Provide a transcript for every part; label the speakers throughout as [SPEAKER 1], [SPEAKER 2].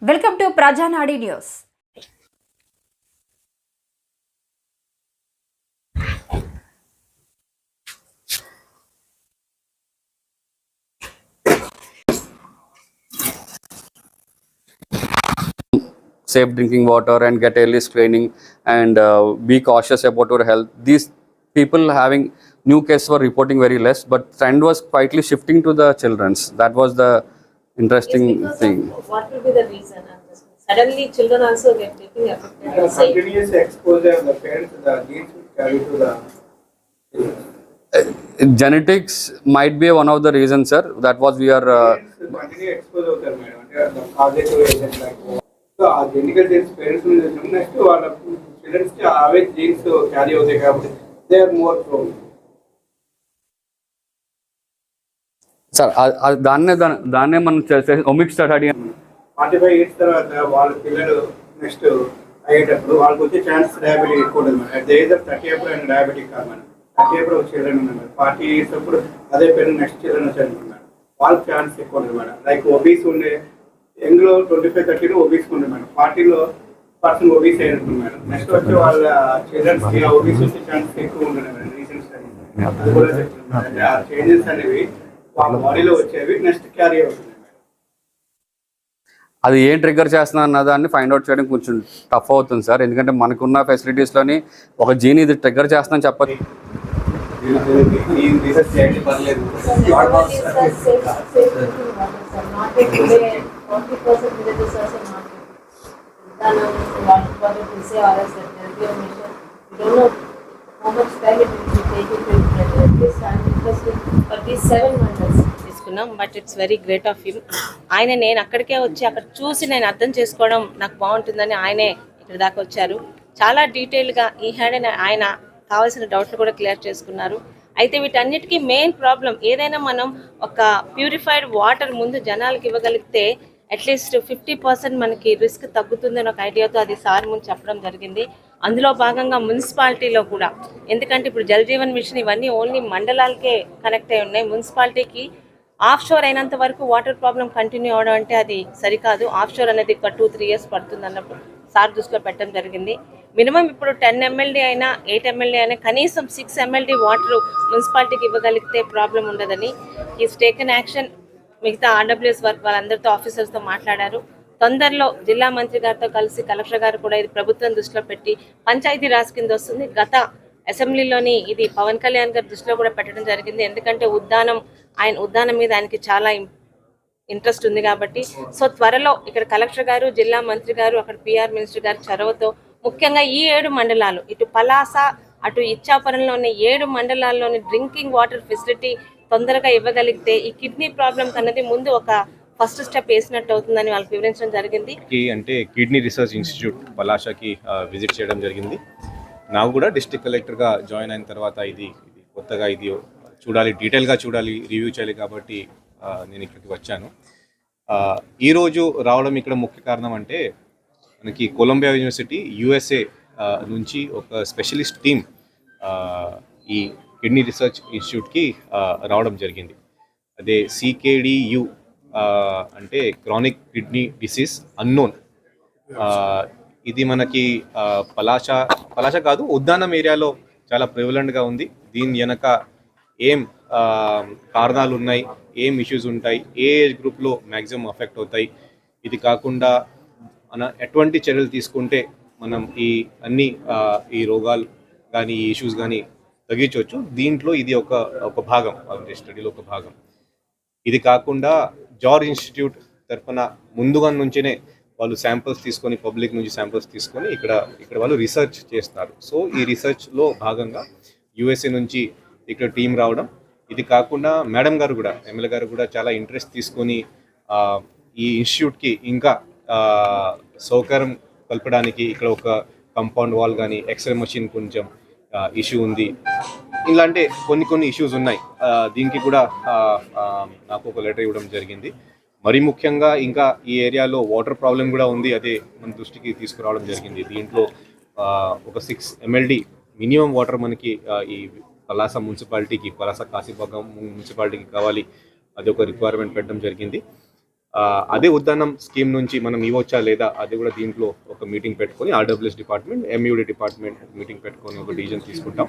[SPEAKER 1] Welcome to ప్రజానాడి news.
[SPEAKER 2] Safe drinking water and get early screening and be cautious about your health. These people having new cases were reporting very less, but trend was quietly shifting to the children's. That was the interesting thing.
[SPEAKER 3] What will be the reason? Suddenly children also getting affected.
[SPEAKER 4] Continuous exposure of the parents, the genes will carry to the
[SPEAKER 2] Genetics might be one of the reasons, sir. That was we are
[SPEAKER 4] continue expose అవుతారు madam. అంటే causative agent like so ఆ genetical genes parents మీద next వాళ్ళ childrens కి అవే genes carry అవుతాయి కాబట్టి they are more prone.
[SPEAKER 2] Sir దాన్నే మనం ఒమిక్ స్టడీ
[SPEAKER 4] 45 years తర్వాత వాళ్ళ పిల్లలు నెక్స్ట్ అయ్యేటప్పుడు వాళ్ళకి వచ్చే ఛాన్స్ డయాబెటిక్ ఎక్కువ ఉంటుంది madam. At the age of 30 అప్పుడు ఆయన డయాబెటిక్ కాదు మేడం. 30 అప్పుడు ఒక చిల్డ్రన్ ఉన్నారు మేడం. 40 years అప్పుడు అదే పేరెంట్ నెక్స్ట్ చిల్డ్రన్ వచ్చారు మేడం. వాళ్ళకి ఛాన్స్ ఎక్కువ ఉంటుంది మేడం. లైక్ ఒబీస్ ఉండే యంగ్లో 25-30 ఒబీస్ ఉంది మేడం. 40లో పర్సన్ ఒబీస్ అయినట్టు మేడం. నెక్స్ట్ వచ్చే వాళ్ళ చిల్డ్రన్స్ కి ఒబీస్ వచ్చే ఛాన్స్ ఎక్కువ ఉంటుంది మేడం. రీసెంట్ స్టడీస్ అది కూడా చెప్తున్నాను. ఆ చేంజెస్ అనేవి వాళ్ళ బాడీలో వచ్చేవి నెక్స్ట్ క్యారీ అవుతుంది.
[SPEAKER 2] అది ఏం ట్రిగ్గర్ చేస్తున్నా అన్న దాన్ని ఫైండ్ అవుట్ చేయడం కొంచెం టఫ్ అవుతుంది సార్. ఎందుకంటే మనకున్న ఫెసిలిటీస్లోని ఒక జీన్ ఇది ట్రిగ్గర్ చేస్తుందని చెప్పదు.
[SPEAKER 3] But it's very great of him. ఆయన నేను అక్కడికే వచ్చి అక్కడ చూసి నేను అర్థం చేసుకోవడం నాకు బాగుంటుందని ఆయనే ఇక్కడ దాకా వచ్చారు. చాలా డీటెయిల్గా ఈ హ్యాండ్ ఆయన కావాల్సిన డౌట్లు కూడా క్లియర్ చేసుకున్నారు. అయితే వీటన్నిటికీ మెయిన్ ప్రాబ్లం ఏదైనా మనం ఒక ప్యూరిఫైడ్ వాటర్ ముందు జనాలకు ఇవ్వగలిగితే అట్లీస్ట్ 50% మనకి రిస్క్ తగ్గుతుందని ఒక ఐడియాతో అది సార్ ముందు చెప్పడం జరిగింది. అందులో భాగంగా మున్సిపాలిటీలో కూడా, ఎందుకంటే ఇప్పుడు జల్ జీవన్ మిషన్ ఇవన్నీ ఓన్లీ మండలాలకే కనెక్ట్ అయి ఉన్నాయి. మున్సిపాలిటీకి ఆఫ్ షోర్ అయినంత వరకు వాటర్ ప్రాబ్లం కంటిన్యూ అవడం అంటే అది సరికాదు. ఆఫ్ షోర్ అనేది ఒక 2-3 years పడుతుంది అన్నప్పుడు సార్ దృష్టిలో పెట్టడం జరిగింది. మినిమం ఇప్పుడు 10 MLD అయినా 8 MLD అయినా కనీసం 6 MLD వాటర్ మున్సిపాలిటీకి ఇవ్వగలిగితే ప్రాబ్లం ఉండదని ఈస్ టేకన్ యాక్షన్. మిగతా RWS వర్క్ వాళ్ళందరితో ఆఫీసర్స్తో మాట్లాడారు. తొందరలో జిల్లా మంత్రి గారితో కలిసి కలెక్టర్ గారు కూడా ఇది ప్రభుత్వం దృష్టిలో పెట్టి పంచాయతీ రాజ్ కింద వస్తుంది. గత అసెంబ్లీలోని ఇది పవన్ కళ్యాణ్ గారి దృష్టిలో కూడా పెట్టడం జరిగింది. ఎందుకంటే ఉద్దానం మీద ఆయనకి చాలా ఇంట్రెస్ట్ ఉంది కాబట్టి. సో త్వరలో ఇక్కడ కలెక్టర్ గారు, జిల్లా మంత్రి గారు, అక్కడ PR మినిస్టర్ గారి చొరవతో ముఖ్యంగా ఈ 7 మండలాలు, ఇటు పలాస అటు ఇచ్చాపురంలో ఉన్న 7 మండలాల్లోని డ్రింకింగ్ వాటర్ ఫెసిలిటీ తొందరగా ఇవ్వగలిగితే ఈ కిడ్నీ ప్రాబ్లం అన్నది ముందు ఒక ఫస్ట్ స్టెప్ వేసినట్టు అవుతుందని వాళ్ళకి వివరించడం జరిగింది.
[SPEAKER 5] అంటే కిడ్నీ రీసెర్చ్ ఇన్స్టిట్యూట్ పలాసకి విజిట్ చేయడం జరిగింది. నాకు కూడా డిస్ట్రిక్ట్ కలెక్టర్గా జాయిన్ అయిన తర్వాత ఇది కొత్తగా ఇది చూడాలి, డీటెయిల్గా చూడాలి, రివ్యూ చేయాలి కాబట్టి నేను ఇక్కడికి వచ్చాను. ఈరోజు రావడం ఇక్కడ ముఖ్య కారణం అంటే మనకి కొలంబియా యూనివర్సిటీ USA నుంచి ఒక స్పెషలిస్ట్ టీమ్ ఈ కిడ్నీ రీసెర్చ్ ఇన్స్టిట్యూట్కి రావడం జరిగింది. అదే CKDU అంటే క్రానిక్ కిడ్నీ డిసీజ్ అన్నోన్. ఇది మనకి పలాస కాదు, ఉద్దానం ఏరియాలో చాలా ప్రివలెంట్గా ఉంది. దీని వెనక ఏం కారణాలు ఉన్నాయి, ఏం ఇష్యూస్ ఉంటాయి, ఏ ఏజ్ గ్రూప్లో మ్యాక్సిమం అఫెక్ట్ అవుతాయి, ఇది కాకుండా మన ఎటువంటి చర్యలు తీసుకుంటే మనం ఈ రోగాలు కానీ ఈ ఇష్యూస్ కానీ తగ్గించవచ్చు. దీంట్లో ఇది ఒక భాగం, స్టడీలో ఒక భాగం. ఇది కాకుండా జార్జ్ ఇన్స్టిట్యూట్ తరఫున ముందుగా నుంచినే వాళ్ళు శాంపిల్స్ తీసుకొని, పబ్లిక్ నుంచి శాంపిల్స్ తీసుకొని ఇక్కడ వాళ్ళు రీసెర్చ్ చేస్తున్నారు. సో ఈ రీసెర్చ్లో భాగంగా USA నుంచి ఇక్కడ టీం రావడం. ఇది కాకుండా మేడం గారు కూడా, MLA గారు కూడా చాలా ఇంట్రెస్ట్ తీసుకొని ఈ ఇన్స్టిట్యూట్కి ఇంకా సౌకర్యం కల్పడానికి ఇక్కడ ఒక కంపౌండ్ వాల్ కానీ, ఎక్స్రే మషిన్ కొంచెం ఇష్యూ ఉంది, ఇలాంటి కొన్ని ఇష్యూస్ ఉన్నాయి. దీనికి కూడా నాకు ఒక లెటర్ ఇవ్వడం జరిగింది. మరి ముఖ్యంగా ఇంకా ఈ ఏరియాలో వాటర్ ప్రాబ్లం కూడా ఉంది, అదే మన దృష్టికి తీసుకురావడం జరిగింది. దీంట్లో ఒక 6 MLD మినిమం వాటర్ మనకి ఈ పలాస మున్సిపాలిటీకి, పలాస కాశీబాగం మున్సిపాలిటీకి కావాలి, అది ఒక రిక్వైర్మెంట్ పెట్టడం జరిగింది. అదే ఉద్దానం స్కీమ్ నుంచి మనం ఇవ్వచ్చా లేదా అది కూడా దీంట్లో ఒక మీటింగ్ పెట్టుకొని RWS department MUD department meeting పెట్టుకొని ఒక డిసిజన్ తీసుకుంటాం.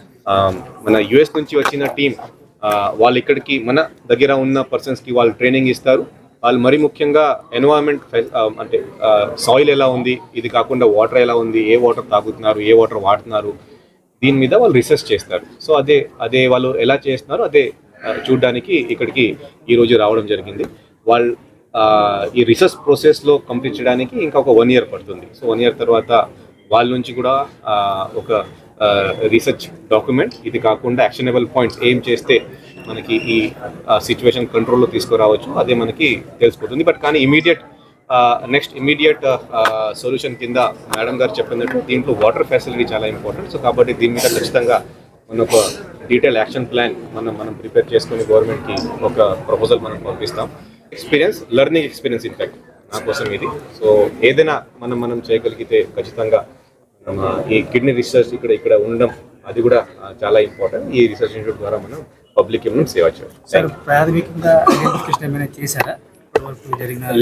[SPEAKER 5] మన యుఎస్ నుంచి వచ్చిన టీం వాళ్ళు ఇక్కడికి మన దగ్గర ఉన్న పర్సన్స్కి వాళ్ళు ట్రైనింగ్ ఇస్తారు. వాళ్ళు మరీ ముఖ్యంగా ఎన్వైరన్మెంట్ అంటే సాయిల్ ఎలా ఉంది, ఇది కాకుండా వాటర్ ఎలా ఉంది, ఏ వాటర్ తాగుతున్నారు, ఏ వాటర్ వాడుతున్నారు, దీని మీద వాళ్ళు రీసెర్చ్ చేస్తారు. సో అదే వాళ్ళు ఎలా చేస్తున్నారు అదే చూడడానికి ఇక్కడికి ఈరోజు రావడం జరిగింది. వాళ్ళు ఈ రీసెర్చ్ ప్రాసెస్లో కంప్లీట్ చేయడానికి ఇంకా ఒక 1 year పడుతుంది. సో 1 year తర్వాత వాళ్ళ నుంచి కూడా ఒక రీసెర్చ్ డాక్యుమెంట్, ఇది కాకుండా యాక్షనబుల్ పాయింట్స్ ఏం చేస్తే మనకి ఈ సిచ్యువేషన్ కంట్రోల్లో తీసుకురావచ్చు అదే మనకి తెలిసిపోతుంది. బట్ కానీ నెక్స్ట్ ఇమీడియట్ సొల్యూషన్ కింద మేడం గారు చెప్పినట్టు దీంట్లో వాటర్ ఫెసిలిటీ చాలా ఇంపార్టెంట్. సో కాబట్టి దీని మీద ఖచ్చితంగా మన ఒక డీటెయిల్ యాక్షన్ ప్లాన్ మనం ప్రిపేర్ చేసుకుని గవర్నమెంట్కి ఒక ప్రపోజల్ మనం పంపిస్తాం. లెర్నింగ్ ఎక్స్పీరియన్స్ ఇన్ఫాక్ట్ నా కోసం ఇది. సో ఏదైనా మనం చేయగలిగితే ఖచ్చితంగా ఈ కిడ్నీ రీసెర్చ్ ఇక్కడ ఉండడం అది కూడా చాలా ఇంపార్టెంట్. ఈ రీసెర్చ్ ఇన్స్టిట్యూట్ ద్వారా మనం పబ్లిక్ ఏమైనా సేవ చేయాలి.
[SPEAKER 6] ప్రాథమికంగా ఐడెంటిఫికేషన్ ఏమైనా చేశారా?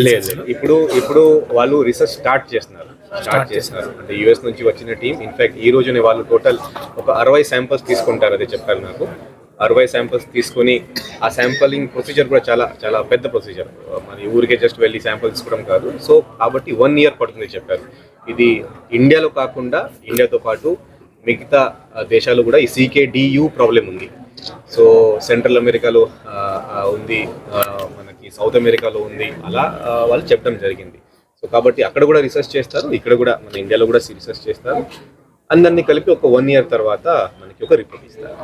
[SPEAKER 5] లేదు, ఇప్పుడు వాళ్ళు రీసెర్చ్ స్టార్ట్ చేస్తున్నారు. అంటే యుఎస్ నుంచి వచ్చిన టీం ఇన్ఫాక్ట్ ఈ రోజునే వాళ్ళు టోటల్ ఒక 60 శాంపిల్స్ తీసుకుంటారు. అదే చెప్పారు నాకు. 60 శాంపిల్స్ తీసుకొని ఆ శాంపలింగ్ ప్రొసీజర్ కూడా చాలా చాలా పెద్ద ప్రొసీజర్. మన ఊరికే జస్ట్ వెళ్ళి శాంపిల్ తీసుకోవడం కాదు. సో కాబట్టి 1 year పడుతుంది చెప్పారు. ఇది ఇండియాలో కాకుండా ఇండియాతో పాటు మిగతా దేశాలు కూడా ఈ CKDU ప్రాబ్లం ఉంది. సో సెంట్రల్ అమెరికాలో ఉంది, మనకి సౌత్ అమెరికాలో ఉంది, అలా వాళ్ళు చెప్పడం జరిగింది. సో కాబట్టి అక్కడ కూడా రీసెర్చ్ చేస్తారు, ఇక్కడ కూడా మన ఇండియాలో కూడా రీసెర్చ్ చేస్తారు. అందరినీ కలిపి ఒక 1 year తర్వాత మనకి ఒక రిపోర్ట్ ఇస్తారు.